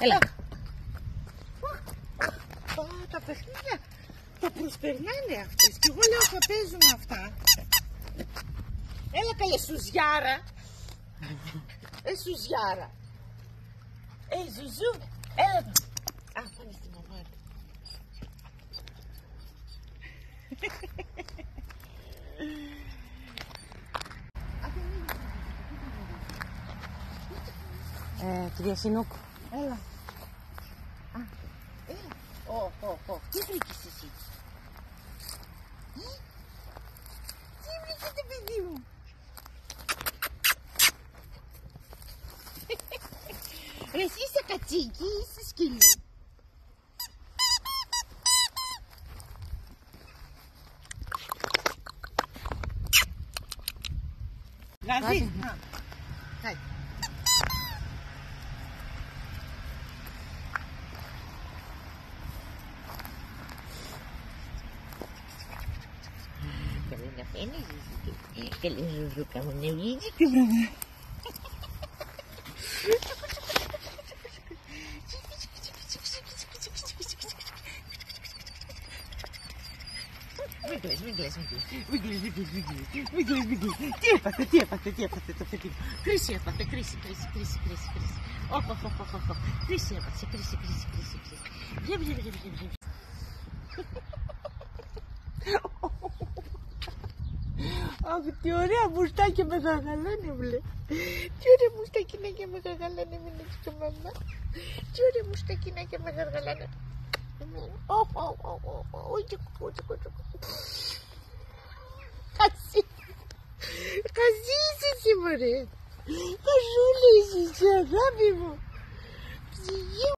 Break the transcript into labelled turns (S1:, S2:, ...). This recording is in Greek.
S1: Έλα.
S2: Τα παιχνίδια τα προσπερνάνε αυτές και εγώ λέω θα παίζουν αυτά. Έλα καλέ Σουζιάρα. Σουζιάρα. Ζουζού. Έλα. Α, πάνε στη μαμά του.
S1: Κυρία Σινούκ.
S2: Έλα. Α, έλα. Τι βρήκες εσύ? Τι βρήκε το παιδί μου? Ρε εσύ είσαι κατσίκι ή είσαι σκυλί? Γαζί. Κάτσε.
S1: Καλή να φαίνεις, καλή ζουζούκα μου να βγεις.
S2: Τι βράδυ. Μην κλαις. Τι έπαθε το παιδί μου? Κρίση έπαθε, κρίση. Κρίση έπαθε, κρίση. Αχ, τι ωραία μουστάκια με γαγαλάνε, βλέ. Τι ωραία μουστακινάκια με γαγαλάνε, μην έτσι το μαμά. Τι ωραία μουστακινάκια με γαγαλάνε. Καζί είσαι εσύ, μωρέ. Καζούλη είσαι, αγάπη μου. Ψυγείο.